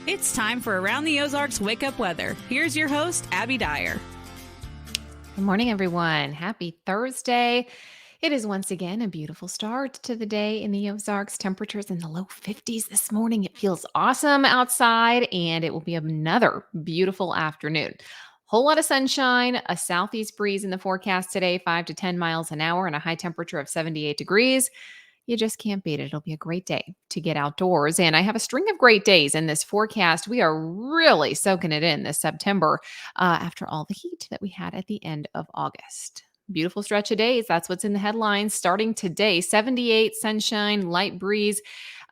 It's time for Around the Ozarks Wake Up Weather. Here's your host, Abby Dyer. Good morning, everyone. Happy Thursday. It is once again a beautiful start to the day in the Ozarks. Temperatures in the low 50s this morning. It feels awesome outside, and it will be another beautiful afternoon. Whole lot of sunshine, a southeast breeze in the forecast today, 5 to 10 miles an hour, and a high temperature of 78 degrees. You just can't beat it. It'll be a great day to get outdoors. And I have a string of great days in this forecast. We are really soaking it in this September after all the heat that we had at the end of August. Beautiful stretch of days. That's what's in the headlines starting today. 78, sunshine, light breeze.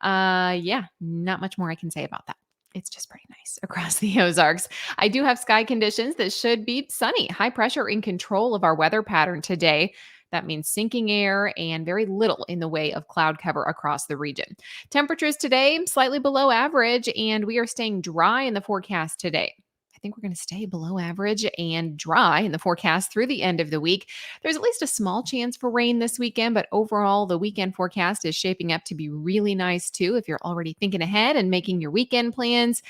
Not much more I can say about that. It's just pretty nice across the Ozarks. I do have sky conditions that should be sunny. High pressure in control of our weather pattern today. That means sinking air and very little in the way of cloud cover across the region. Temperatures today, slightly below average, and we are staying dry in the forecast today. I think we're going to stay below average and dry in the forecast through the end of the week. There's at least a small chance for rain this weekend, but overall, the weekend forecast is shaping up to be really nice too. If you're already thinking ahead and making your weekend plans,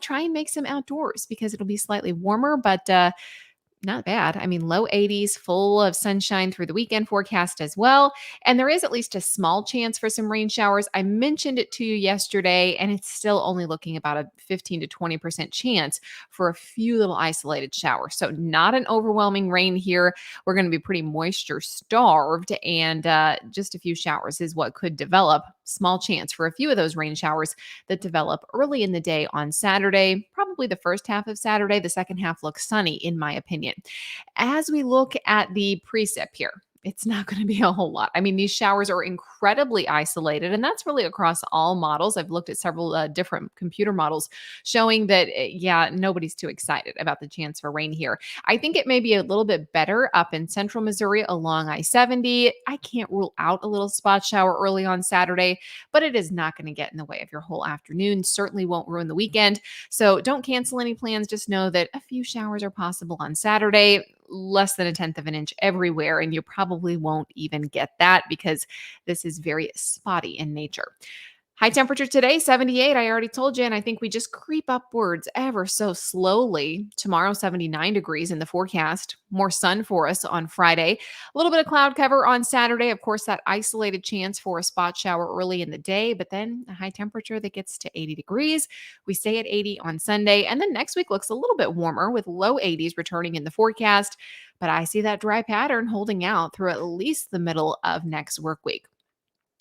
try and make some outdoors because it'll be slightly warmer, but not bad. I mean, low 80s, full of sunshine through the weekend forecast as well. And there is at least a small chance for some rain showers. I mentioned it to you yesterday, and it's still only looking about a 15 to 20% chance for a few little isolated showers. So not an overwhelming rain here. We're going to be pretty moisture starved, and just a few showers is what could develop. Small chance for a few of those rain showers that develop early in the day on Saturday, probably the first half of Saturday. The second half looks sunny, in my opinion. As we look at the precip here, it's not going to be a whole lot. I mean, these showers are incredibly isolated, and that's really across all models. I've looked at several different computer models showing that, nobody's too excited about the chance for rain here. I think it may be a little bit better up in central Missouri along I-70. I can't rule out a little spot shower early on Saturday, but it is not going to get in the way of your whole afternoon. Certainly won't ruin the weekend. So don't cancel any plans. Just know that a few showers are possible on Saturday. Less than 1/10 of an inch everywhere, and you probably won't even get that because this is very spotty in nature. High temperature today, 78. I already told you, and I think we just creep upwards ever so slowly. Tomorrow, 79 degrees in the forecast. More sun for us on Friday. A little bit of cloud cover on Saturday. Of course, that isolated chance for a spot shower early in the day, but then a high temperature that gets to 80 degrees. We stay at 80 on Sunday, and then next week looks a little bit warmer with low 80s returning in the forecast, but I see that dry pattern holding out through at least the middle of next work week.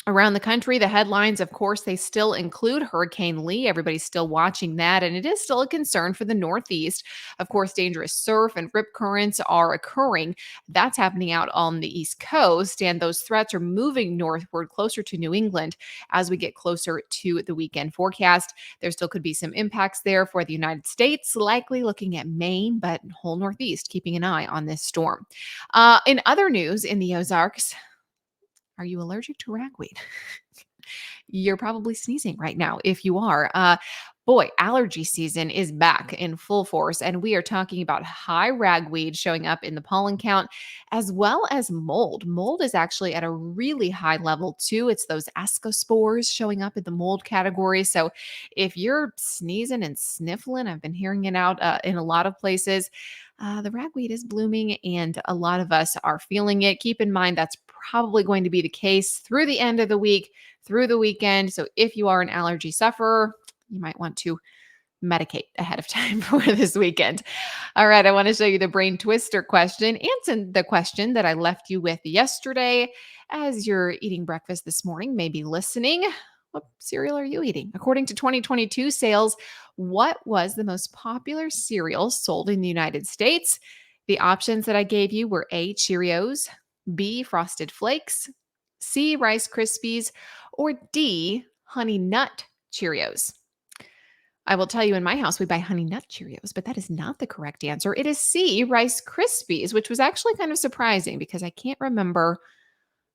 Around the country, the headlines, of course, they still include Hurricane Lee. Everybody's still watching that, and it is still a concern for the Northeast. Of course, dangerous surf and rip currents are occurring. That's happening out on the East Coast, and those threats are moving northward closer to New England as we get closer to the weekend forecast. There still could be some impacts there for the United States, likely looking at Maine, but whole Northeast keeping an eye on this storm. In other news in the Ozarks, are you allergic to ragweed? You're probably sneezing right now if you are. Allergy season is back in full force, and we are talking about high ragweed showing up in the pollen count, as well as mold. Mold is actually at a really high level too. It's those ascospores showing up in the mold category. So if you're sneezing and sniffling, I've been hearing it out in a lot of places. The ragweed is blooming, and a lot of us are feeling it. Keep in mind that's probably going to be the case through the end of the week, through the weekend. So if you are an allergy sufferer, you might want to medicate ahead of time for this weekend. All right, I want to show you the brain twister question. Answer the question that I left you with yesterday as you're eating breakfast this morning, maybe listening. What cereal are you eating? According to 2022 sales, what was the most popular cereal sold in the United States? The options that I gave you were A, Cheerios, B, Frosted Flakes, C, Rice Krispies, or D, Honey Nut Cheerios. I will tell you, in my house, we buy Honey Nut Cheerios, but that is not the correct answer. It is C, Rice Krispies, which was actually kind of surprising because I can't remember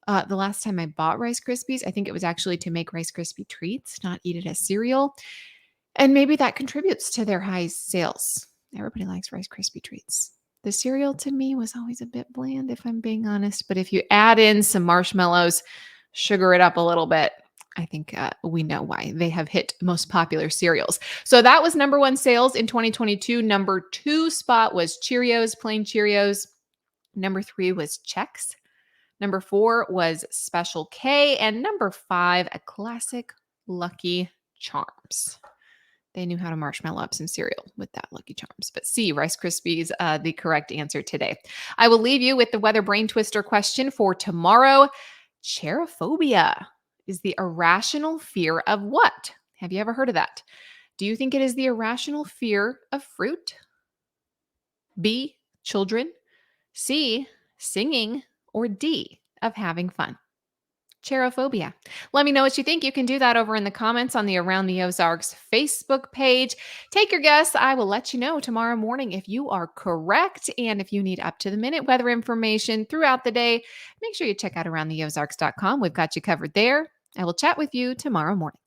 the last time I bought Rice Krispies. I think it was actually to make Rice Krispie treats, not eat it as cereal. And maybe that contributes to their high sales. Everybody likes Rice Krispie treats. The cereal to me was always a bit bland, if I'm being honest. But if you add in some marshmallows, sugar it up a little bit, I think we know why. They have hit most popular cereals. So that was number one sales in 2022. Number two spot was Cheerios, plain Cheerios. Number three was Chex. Number four was Special K. And number five, a classic Lucky Charms. They knew how to marshmallow up some cereal with that Lucky Charms. But C, Rice Krispies, the correct answer today. I will leave you with the weather brain twister question for tomorrow. Cherophobia is the irrational fear of what? Have you ever heard of that? Do you think it is the irrational fear of fruit? B, children? C, singing? Or D, of having fun? Cherophobia. Let me know what you think. You can do that over in the comments on the Around the Ozarks Facebook page. Take your guess. I will let you know tomorrow morning if you are correct. And if you need up to the minute weather information throughout the day, make sure you check out aroundtheozarks.com. We've got you covered there. I will chat with you tomorrow morning.